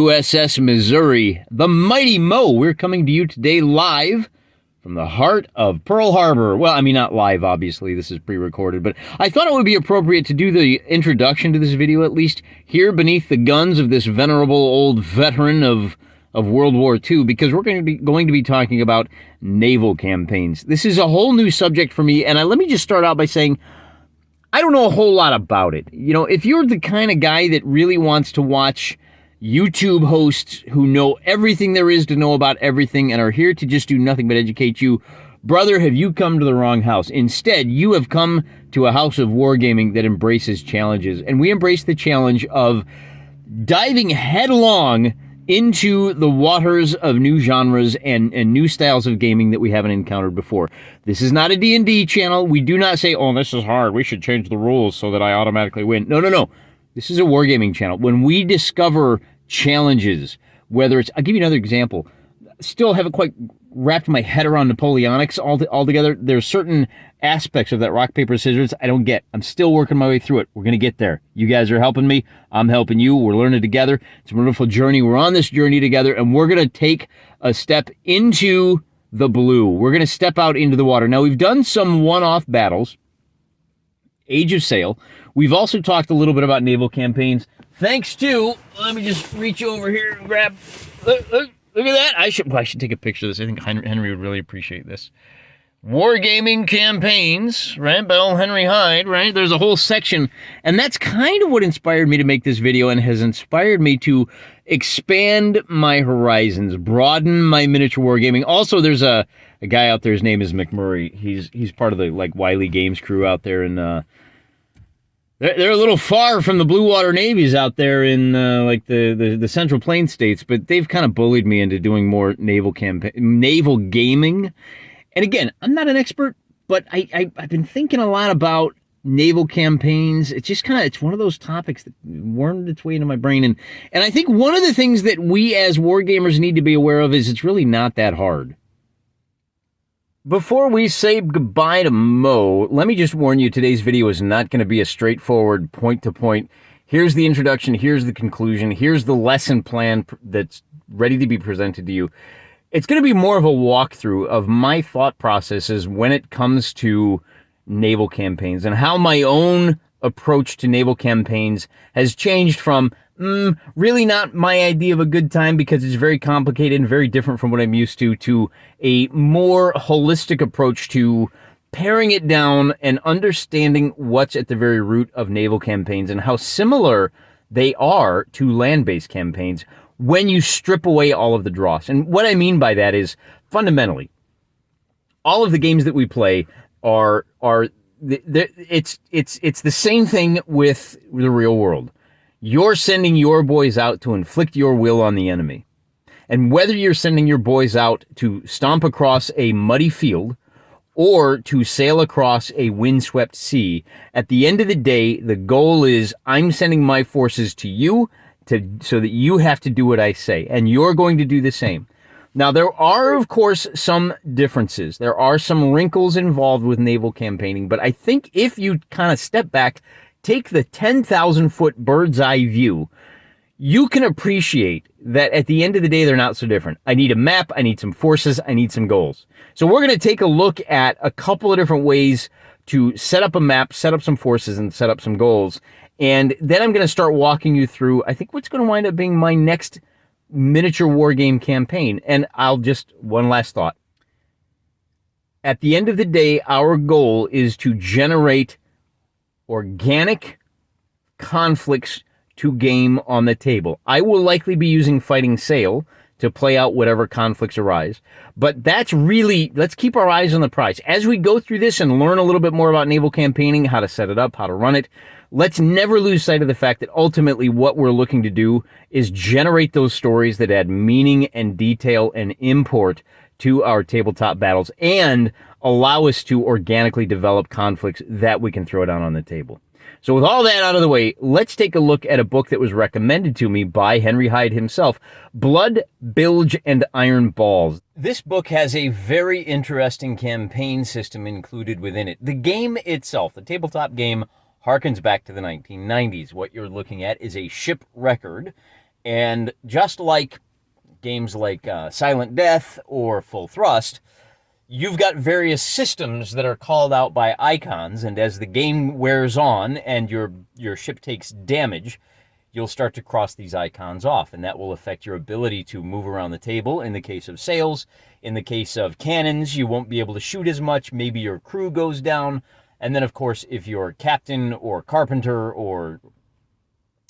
USS Missouri, the Mighty Mo. We're coming to you today live from the heart of Pearl Harbor. Well, I mean, not live, obviously. This is pre-recorded, but I thought it would be appropriate to do the introduction to this video, at least here beneath the guns of this venerable old veteran of World War II, because we're going to be talking about naval campaigns. This is a whole new subject for me, and let me just start out by saying I don't know a whole lot about it. You know, if you're the kind of guy that really wants to watch YouTube hosts who know everything there is to know about everything and are here to just do nothing but educate you, brother, have you come to the wrong house. Instead, you have come to a house of wargaming that embraces challenges. And we embrace the challenge of diving headlong into the waters of new genres and new styles of gaming that we haven't encountered before. This is not a D&D channel. We do not say, oh, this is hard, we should change the rules so that I automatically win. No. This is a wargaming channel. When we discover challenges, whether it's, I'll give you another example. Still haven't quite wrapped my head around Napoleonics altogether. There's certain aspects of that rock, paper, scissors I don't get. I'm still working my way through it. We're going to get there. You guys are helping me. I'm helping you. We're learning together. It's a wonderful journey. We're on this journey together, and we're going to take a step into the blue. We're going to step out into the water. Now, we've done some one-off battles. Age of Sail. We've also talked a little bit about naval campaigns. Thanks to, let me just reach over here and grab, look at that. I should take a picture of this. I think Henry would really appreciate this. Wargaming campaigns, right? By old Henry Hyde, right? There's a whole section. And that's kind of what inspired me to make this video and has inspired me to expand my horizons, broaden my miniature wargaming. Also, there's a guy out there, his name is McMurray. He's part of the, like, Wiley Games crew out there in, they're a little far from the Blue Water Navies out there in like the Central Plains states, but they've kind of bullied me into doing more naval gaming. And again, I'm not an expert, but I've been thinking a lot about naval campaigns. It's just it's one of those topics that wormed its way into my brain. And I think one of the things that we as wargamers need to be aware of is it's really not that hard. Before we say goodbye to Mo, let me just warn you, today's video is not going to be a straightforward point-to-point. Here's the introduction, here's the conclusion, here's the lesson plan that's ready to be presented to you. It's going to be more of a walkthrough of my thought processes when it comes to naval campaigns and how my own approach to naval campaigns has changed from really not my idea of a good time because it's very complicated and very different from what I'm used to a more holistic approach to paring it down and understanding what's at the very root of naval campaigns and how similar they are to land-based campaigns when you strip away all of the dross. And what I mean by that is, fundamentally, all of the games that we play it's the same thing with the real world. You're sending your boys out to inflict your will on the enemy. And whether you're sending your boys out to stomp across a muddy field or to sail across a windswept sea, at the end of the day, the goal is I'm sending my forces to you so that you have to do what I say, and you're going to do the same. Now, there are, of course, some differences. There are some wrinkles involved with naval campaigning, but I think if you kind of step back, take the 10,000-foot bird's eye view, you can appreciate that at the end of the day, they're not so different. I need a map, I need some forces, I need some goals. So we're going to take a look at a couple of different ways to set up a map, set up some forces, and set up some goals. And then I'm going to start walking you through, I think, what's going to wind up being my next miniature war game campaign. And one last thought. At the end of the day, our goal is to generate organic conflicts to game on the table. I will likely be using Fighting Sail to play out whatever conflicts arise. But that's really, let's keep our eyes on the prize. As we go through this and learn a little bit more about naval campaigning, how to set it up, how to run it, let's never lose sight of the fact that ultimately what we're looking to do is generate those stories that add meaning and detail and import to our tabletop battles and allow us to organically develop conflicts that we can throw down on the table. So with all that out of the way, let's take a look at a book that was recommended to me by Henry Hyde himself, Blood, Bilge, and Iron Balls. This book has a very interesting campaign system included within it. The game itself, the tabletop game, harkens back to the 1990s. What you're looking at is a ship record, And just like games like Silent Death or Full Thrust, you've got various systems that are called out by icons, and as the game wears on and your ship takes damage, you'll start to cross these icons off, and that will affect your ability to move around the table. In the case of sails, in the case of cannons, you won't be able to shoot as much. Maybe your crew goes down. And then, of course, if you're captain or carpenter or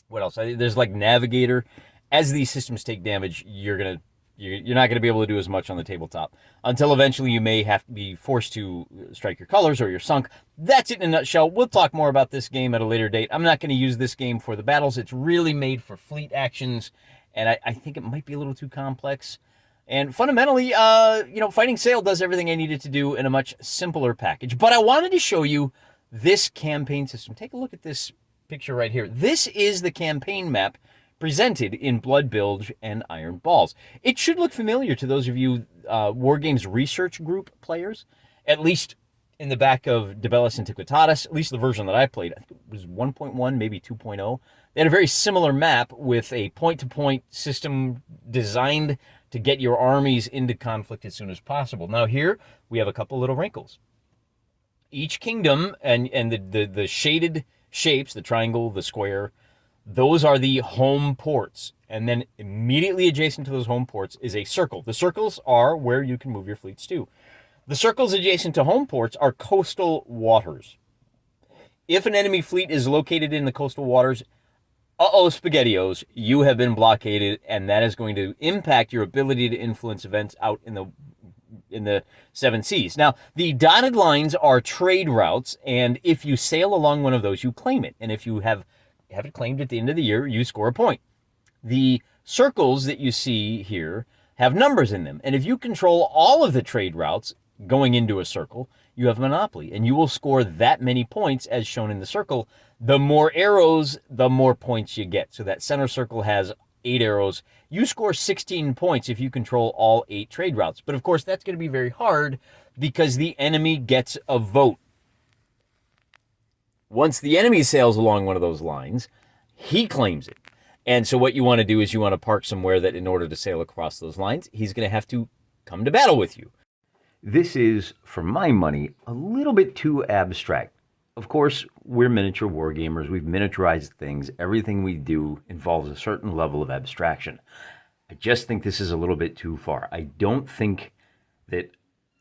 what else? There's like navigator. As these systems take damage, you're not going to be able to do as much on the tabletop until eventually you may have to be forced to strike your colors or you're sunk. That's it in a nutshell. We'll talk more about this game at a later date. I'm not going to use this game for the battles. It's really made for fleet actions, and I think it might be a little too complex. And fundamentally, Fighting Sail does everything I needed to do in a much simpler package. But I wanted to show you this campaign system. Take a look at this picture right here. This is the campaign map presented in Blood Bilge and Iron Balls. It should look familiar to those of you Wargames research group players, at least in the back of De Bellis Antiquitatis, at least the version that I played. I think it was 1.1, maybe 2.0. They had a very similar map with a point-to-point system designed to get your armies into conflict as soon as possible. Now here, we have a couple little wrinkles. Each kingdom and the shaded shapes, the triangle, the square, those are the home ports. And then immediately adjacent to those home ports is a circle. The circles are where you can move your fleets to. The circles adjacent to home ports are coastal waters. If an enemy fleet is located in the coastal waters, SpaghettiOs, you have been blockaded, and that is going to impact your ability to influence events out in the seven seas. Now, the dotted lines are trade routes, and if you sail along one of those, you claim it. And if you have it claimed at the end of the year, you score a point. The circles that you see here have numbers in them, and if you control all of the trade routes going into a circle, you have monopoly, and you will score that many points as shown in the circle. The more arrows, the more points you get. So that center circle has 8 arrows. You score 16 points if you control all 8 trade routes. But of course, that's going to be very hard because the enemy gets a vote. Once the enemy sails along one of those lines, he claims it. And so what you want to do is you want to park somewhere that in order to sail across those lines, he's going to have to come to battle with you. This is, for my money, a little bit too abstract. Of course, we're miniature wargamers. We've miniaturized things. Everything we do involves a certain level of abstraction. I just think this is a little bit too far. I don't think that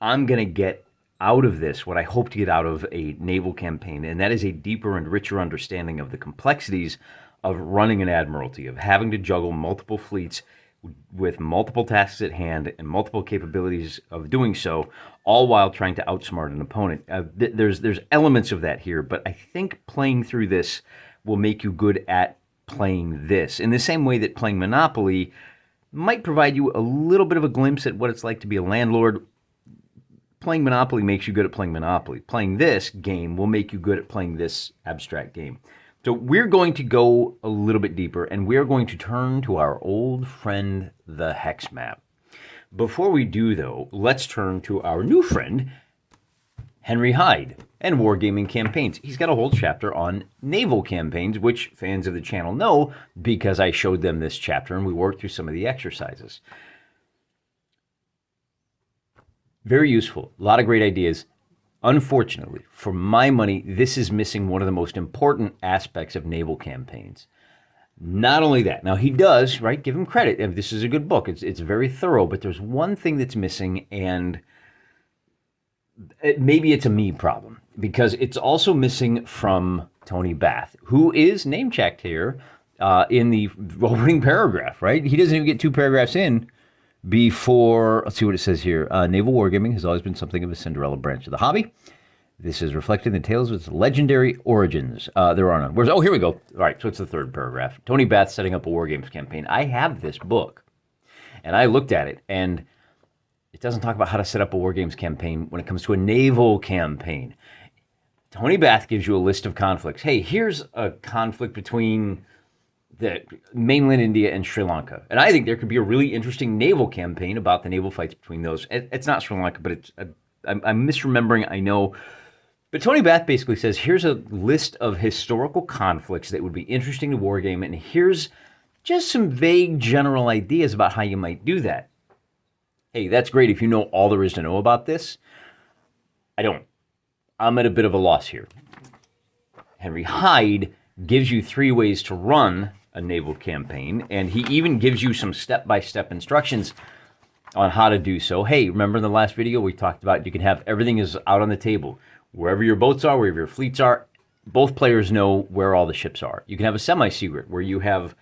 I'm going to get out of this what I hope to get out of a naval campaign, and that is a deeper and richer understanding of the complexities of running an admiralty, of having to juggle multiple fleets with multiple tasks at hand and multiple capabilities of doing so, all while trying to outsmart an opponent. There's elements of that here, but I think playing through this will make you good at playing this. In the same way that playing Monopoly might provide you a little bit of a glimpse at what it's like to be a landlord. Playing Monopoly makes you good at playing Monopoly. Playing this game will make you good at playing this abstract game. So we're going to go a little bit deeper, and we're going to turn to our old friend, the hex map. Before we do, though, let's turn to our new friend, Henry Hyde, and Wargaming Campaigns. He's got a whole chapter on naval campaigns, which fans of the channel know because I showed them this chapter, and we worked through some of the exercises. Very useful. A lot of great ideas. Unfortunately, for my money, this is missing one of the most important aspects of naval campaigns. Not only that, now he does, right, give him credit. And this is a good book. It's very thorough, but there's one thing that's missing, and maybe it's a me problem, because it's also missing from Tony Bath, who is name-checked here in the opening paragraph, right? He doesn't even get 2 paragraphs in before, let's see what it says here. Naval wargaming has always been something of a Cinderella branch of the hobby. This is reflected in the tales of its legendary origins. There are none. Oh, here we go. All right, so it's the 3rd paragraph. Tony Bath setting up a wargames campaign. I have this book, and I looked at it, and it doesn't talk about how to set up a wargames campaign when it comes to a naval campaign. Tony Bath gives you a list of conflicts. Hey, here's a conflict between the mainland India and Sri Lanka. And I think there could be a really interesting naval campaign about the naval fights between those. It's not Sri Lanka, but I'm misremembering, I know. But Tony Bath basically says, here's a list of historical conflicts that would be interesting to wargame, and here's Just some vague general ideas about how you might do that. Hey, that's great if you know all there is to know about this. I don't. I'm at a bit of a loss here. Henry Hyde gives you 3 ways to run a naval campaign, and he even gives you some step-by-step instructions on how to do so. Hey, remember in the last video we talked about you can have everything is out on the table. Wherever your boats are, wherever your fleets are, both players know where all the ships are. You can have a semi-secret where you have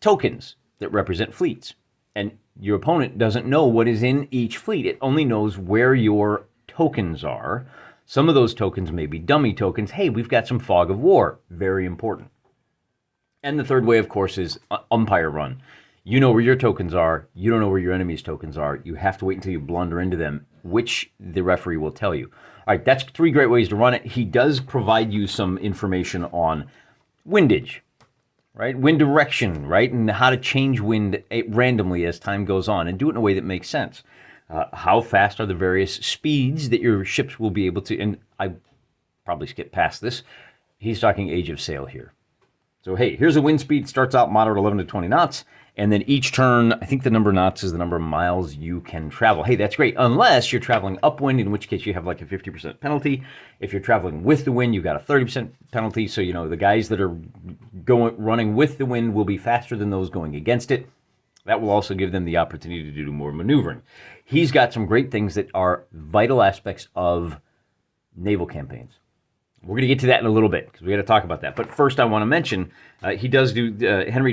tokens that represent fleets, and your opponent doesn't know what is in each fleet. It only knows where your tokens are. Some of those tokens may be dummy tokens. Hey, we've got some fog of war. Very important. And the third way, of course, is umpire run. You know where your tokens are. You don't know where your enemy's tokens are. You have to wait until you blunder into them, which the referee will tell you. All right, that's 3 great ways to run it. He does provide you some information on windage, right? Wind direction, right? And how to change wind randomly as time goes on and do it in a way that makes sense. How fast are the various speeds that your ships will be able to, and I probably skipped past this. He's talking age of sail here. So, hey, here's a wind speed, starts out moderate 11 to 20 knots, and then each turn, I think the number of knots is the number of miles you can travel. Hey, that's great, unless you're traveling upwind, in which case you have like a 50% penalty. If you're traveling with the wind, you've got a 30% penalty. So, the guys that are running with the wind will be faster than those going against it. That will also give them the opportunity to do more maneuvering. He's got some great things that are vital aspects of naval campaigns. We're going to get to that in a little bit because we got to talk about that. But first, I want to mention Henry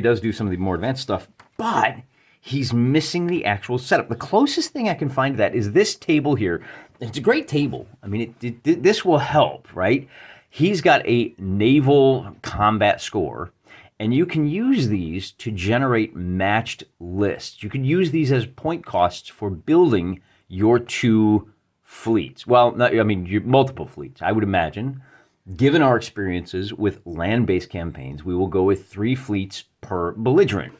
does do some of the more advanced stuff, but he's missing the actual setup. The closest thing I can find to that is this table here. It's a great table. I mean, this will help, right? He's got a naval combat score. And you can use these to generate matched lists. You can use these as point costs for building your 2 fleets. Well, multiple fleets, I would imagine. Given our experiences with land-based campaigns, we will go with 3 fleets per belligerent.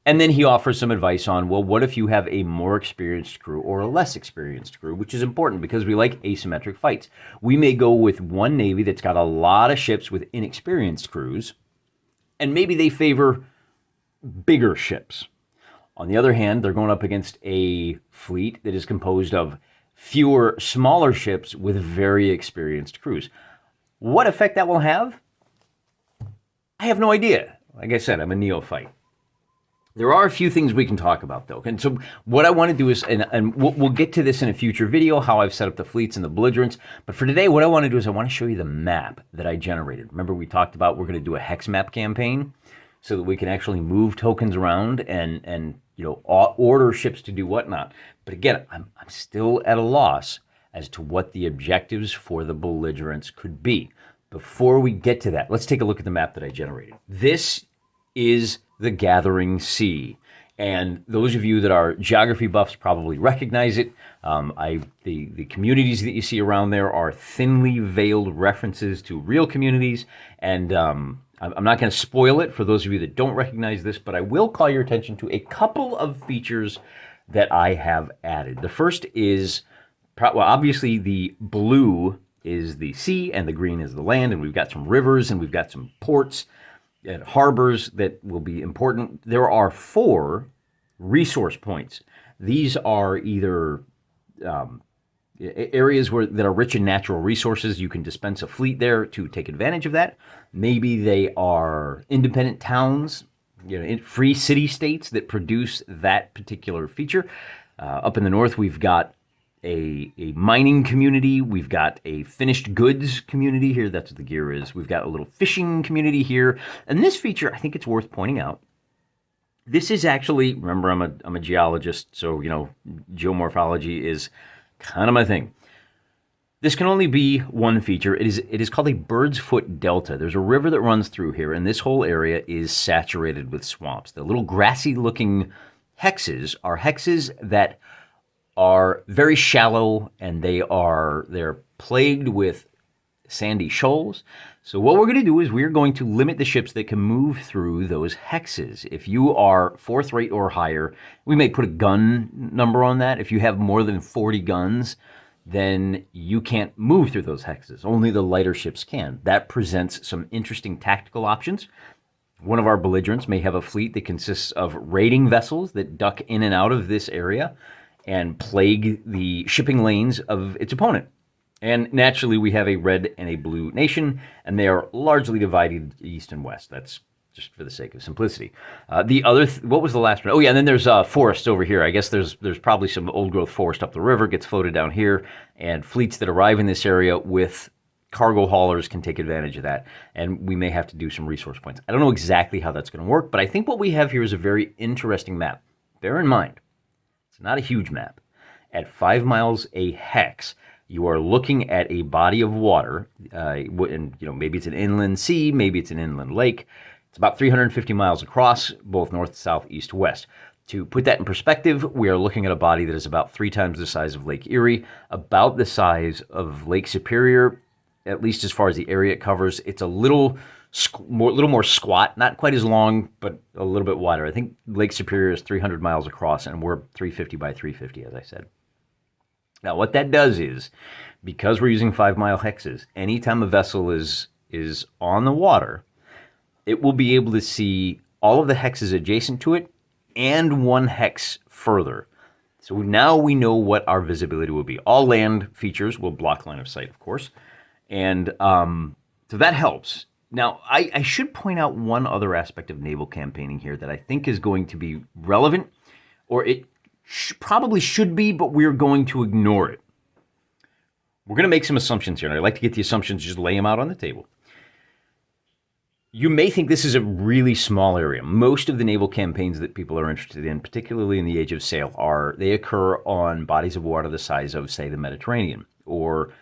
And then he offers some advice on, well, what if you have a more experienced crew or a less experienced crew, which is important because we like asymmetric fights. We may go with one navy that's got a lot of ships with inexperienced crews, and maybe they favor bigger ships. On the other hand, they're going up against a fleet that is composed of fewer, smaller ships with very experienced crews. What effect that will have? I have no idea. Like I said, I'm a neophyte. There are a few things we can talk about, though. And so what I want to do is, and we'll get to this in a future video, how I've set up the fleets and the belligerents. But for today, what I want to do is I want to show you the map that I generated. Remember we talked about we're going to do a hex map campaign so that we can actually move tokens around and order ships to do whatnot. But again, I'm still at a loss as to what the objectives for the belligerents could be. Before we get to that, let's take a look at the map that I generated. This is the Gathering Sea. And those of you that are geography buffs probably recognize it. The communities that you see around there are thinly veiled references to real communities. And I'm not going to spoil it for those of you that don't recognize this, but I will call your attention to a couple of features that I have added. The first is, obviously the blue is the sea and the green is the land, and we've got some rivers and we've got some ports and harbors that will be important. There are 4 resource points. These are either areas that are rich in natural resources. You can dispense a fleet there to take advantage of that. Maybe they are independent towns, free city-states that produce that particular feature. Up in the north, we've got a mining community. We've got a finished goods community here. That's what the gear is. We've got a little fishing community here. And this feature, I think it's worth pointing out. This is actually, remember, I'm a geologist, so, geomorphology is kind of my thing. This can only be one feature. It is called a bird's foot delta. There's a river that runs through here, and this whole area is saturated with swamps. The little grassy-looking hexes are hexes that are very shallow, and they're plagued with sandy shoals. So what we're going to do is we're going to limit the ships that can move through those hexes. If you are 4th rate or higher, we may put a gun number on that. If you have more than 40 guns, then you can't move through those hexes. Only the lighter ships can. That presents some interesting tactical options. One of our belligerents may have a fleet that consists of raiding vessels that duck in and out of this area and plague the shipping lanes of its opponent. And naturally, we have a red and a blue nation, and they are largely divided east and west. That's just for the sake of simplicity. What was the last one? Oh yeah, and then there's forests over here. I guess there's probably some old growth forest up the river, gets floated down here, and fleets that arrive in this area with cargo haulers can take advantage of that, and we may have to do some resource points. I don't know exactly how that's going to work, but I think what we have here is a very interesting map. Bear in mind, it's not a huge map. At 5 miles a hex, you are looking at a body of water, and maybe it's an inland sea, maybe it's an inland lake. It's about 350 miles across, both north, south, east, west. To put that in perspective, we are looking at a body that is about 3 times the size of Lake Erie, about the size of Lake Superior, at least as far as the area it covers. It's a little more squat, not quite as long, but a little bit wider. I think Lake Superior is 300 miles across, and we're 350 by 350, as I said. Now, what that does is, because we're using 5 mile hexes, anytime a vessel is on the water, it will be able to see all of the hexes adjacent to it and 1 hex further. So now we know what our visibility will be. All land features will block line of sight, of course. And so that helps. Now, I should point out one other aspect of naval campaigning here that I think is going to be relevant, or it probably should be, but we're going to ignore it. We're going to make some assumptions here, and I'd like to get the assumptions, just lay them out on the table. You may think this is a really small area. Most of the naval campaigns that people are interested in, particularly in the Age of Sail, they occur on bodies of water the size of, say, the Mediterranean, or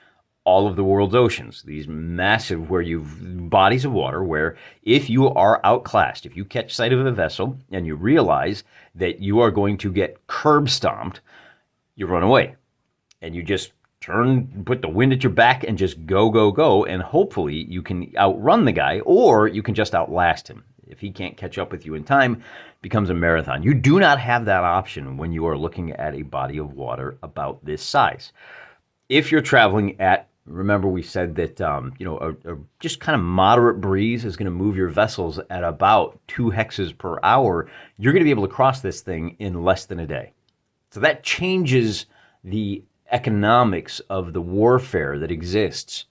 all of the world's oceans, these massive bodies of water where if you are outclassed, if you catch sight of a vessel and you realize that you are going to get curb stomped, you run away. And you just put the wind at your back and just go, and hopefully you can outrun the guy, or you can just outlast him. If he can't catch up with you in time, it becomes a marathon. You do not have that option when you are looking at a body of water about this size. If you're traveling remember we said that a just kind of moderate breeze is going to move your vessels at about 2 hexes per hour. You're going to be able to cross this thing in less than a day. So that changes the economics of the warfare that exists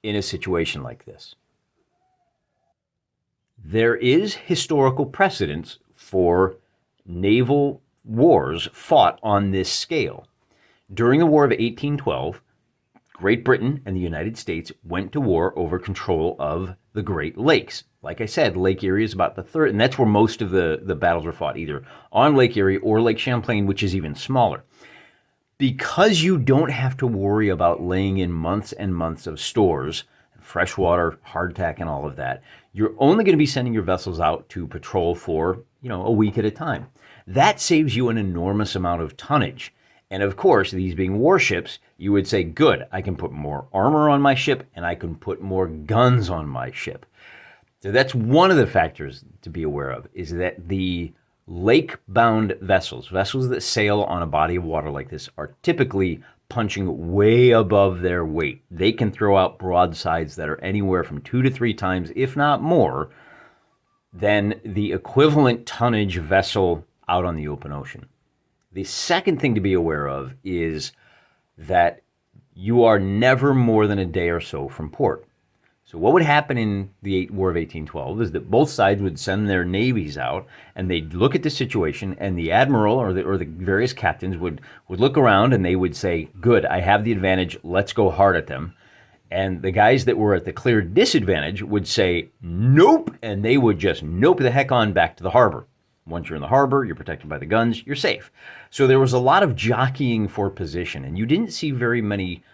in a situation like this. There is historical precedence for naval wars fought on this scale. During the War of 1812, Great Britain and the United States went to war over control of the Great Lakes. Like I said, Lake Erie is about the third, and that's where most of the battles were fought, either on Lake Erie or Lake Champlain, which is even smaller. Because you don't have to worry about laying in months and months of stores, fresh water, hardtack, and all of that, you're only going to be sending your vessels out to patrol for, a week at a time. That saves you an enormous amount of tonnage. And of course, these being warships, you would say, good, I can put more armor on my ship and I can put more guns on my ship. So that's one of the factors to be aware of, is that the lake-bound vessels that sail on a body of water like this, are typically punching way above their weight. They can throw out broadsides that are anywhere from 2 to 3 times, if not more, than the equivalent tonnage vessel out on the open ocean. The second thing to be aware of is that you are never more than a day or so from port. So what would happen in the War of 1812 is that both sides would send their navies out, and they'd look at the situation, and the admiral or the various captains would look around, and they would say, good, I have the advantage, let's go hard at them. And the guys that were at the clear disadvantage would say, nope, and they would just nope the heck on back to the harbor. Once you're in the harbor, you're protected by the guns, you're safe. So there was a lot of jockeying for position, and you didn't see very many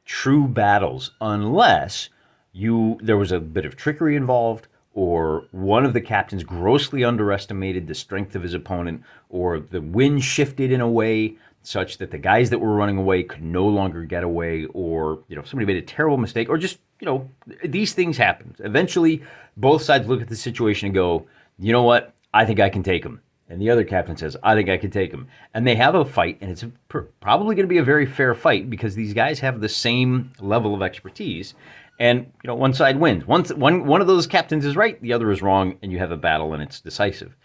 true battles unless there was a bit of trickery involved, or one of the captains grossly underestimated the strength of his opponent, or the wind shifted in a way such that the guys that were running away could no longer get away, or somebody made a terrible mistake, or just these things happen. Eventually, both sides look at the situation and go, you know what? I think I can take him. And the other captain says, I think I can take him. And they have a fight, and it's probably going to be a very fair fight because these guys have the same level of expertise. And one side wins. One of those captains is right, the other is wrong, and you have a battle and it's decisive.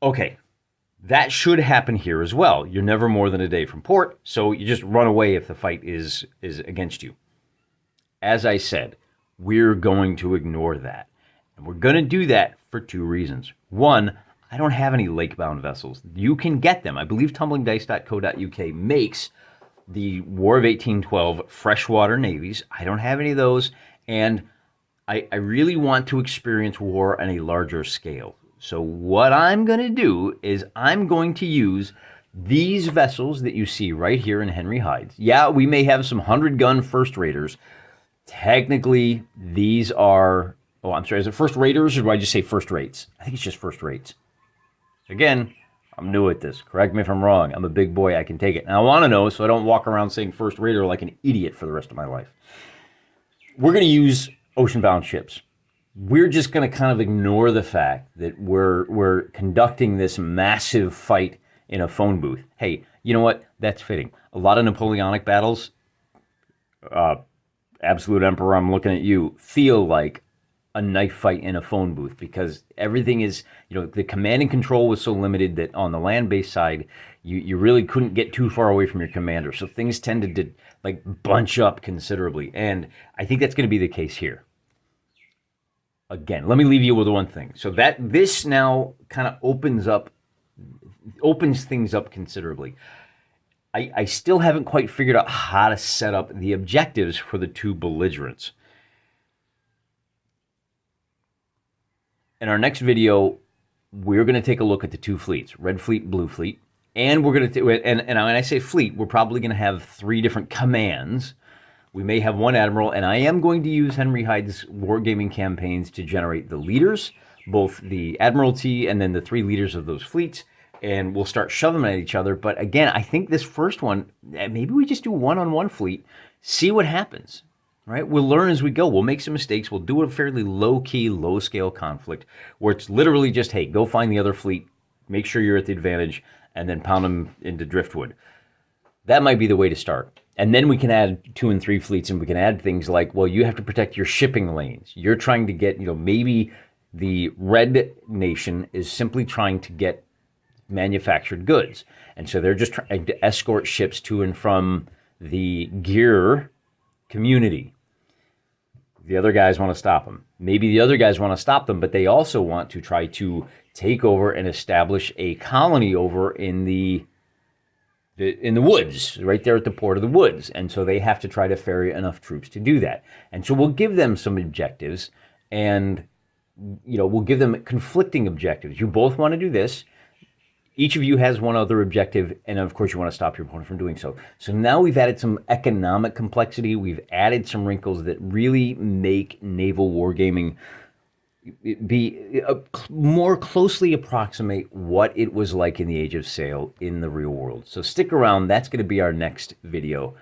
Okay, that should happen here as well. You're never more than a day from port, so you just run away if the fight is against you. As I said, we're going to ignore that. And we're going to do that for two reasons. One, I don't have any lake-bound vessels. You can get them. I believe tumblingdice.co.uk makes the War of 1812 freshwater navies. I don't have any of those, and I really want to experience war on a larger scale. So what I'm going to do is I'm going to use these vessels that you see right here in Henry Hyde's. Yeah, we may have some 100-gun first raters. Technically, these are... Oh, I'm sorry, is it first raters or do I just say first rates? I think it's just first rates. Again, I'm new at this. Correct me if I'm wrong. I'm a big boy. I can take it. And I want to know so I don't walk around saying first rater like an idiot for the rest of my life. We're going to use ocean-bound ships. We're just going to kind of ignore the fact that we're conducting this massive fight in a phone booth. Hey, you know what? That's fitting. A lot of Napoleonic battles, Absolute Emperor, I'm looking at you, feel like a knife fight in a phone booth because everything is, the command and control was so limited that on the land-based side, you really couldn't get too far away from your commander. So things tended to bunch up considerably. And I think that's going to be the case here. Again, let me leave you with one thing. So this now kind of opens things up considerably. I still haven't quite figured out how to set up the objectives for the two belligerents. In our next video, we're going to take a look at the two fleets, Red Fleet, Blue Fleet. And we're going to, and when I say fleet, we're probably going to have 3 different commands. We may have one admiral, and I am going to use Henry Hyde's Wargaming campaigns to generate the leaders, both the admiralty and then the 3 leaders of those fleets, and we'll start shoving them at each other. But again, I think this first one, maybe we just do one-on-one fleet, see what happens, right? We'll learn as we go. We'll make some mistakes. We'll do a fairly low-key, low-scale conflict where it's literally just, hey, go find the other fleet, make sure you're at the advantage, and then pound them into driftwood. That might be the way to start. And then we can add 2 and 3 fleets, and we can add things like, well, you have to protect your shipping lanes. You're trying to get, maybe the red nation is simply trying to get manufactured goods. And so they're just trying to escort ships to and from the gear community. The other guys want to stop them. Maybe the other guys want to stop them, but they also want to try to take over and establish a colony over in the woods, right there at the port of the woods. And so they have to try to ferry enough troops to do that. And so we'll give them some objectives, and we'll give them conflicting objectives. You both want to do this. Each of you has one other objective, and of course you want to stop your opponent from doing so. So now we've added some economic complexity. We've added some wrinkles that really make naval wargaming be more closely approximate what it was like in the Age of Sail in the real world. So stick around. That's going to be our next video.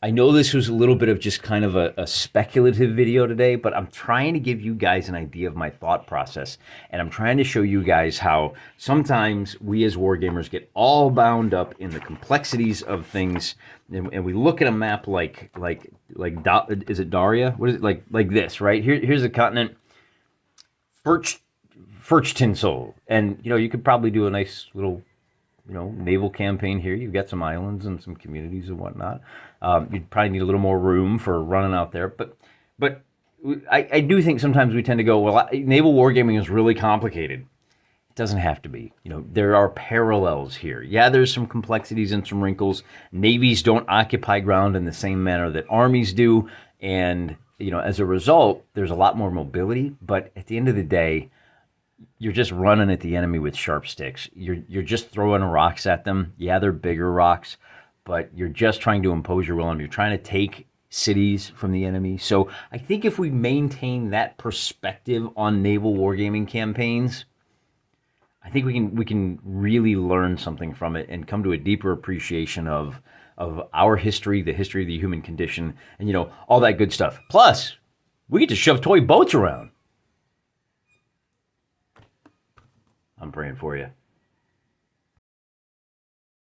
I know this was a little bit of just kind of a speculative video today, but I'm trying to give you guys an idea of my thought process, and I'm trying to show you guys how sometimes we as wargamers get all bound up in the complexities of things, and we look at a map like is it Daria? What is it like this, right? Here's a continent, Furchtinsel, and you could probably do a nice little naval campaign here. You've got some islands and some communities and whatnot. You'd probably need a little more room for running out there. But I do think sometimes we tend to go, well, naval wargaming is really complicated. It doesn't have to be. There are parallels here. Yeah, there's some complexities and some wrinkles. Navies don't occupy ground in the same manner that armies do. And, as a result, there's a lot more mobility. But at the end of the day, you're just running at the enemy with sharp sticks. You're just throwing rocks at them. Yeah, they're bigger rocks, but you're just trying to impose your will on them. You're trying to take cities from the enemy. So I think if we maintain that perspective on naval wargaming campaigns, I think we can really learn something from it and come to a deeper appreciation of our history, the history of the human condition, and all that good stuff. Plus, we get to shove toy boats around. I'm praying for you.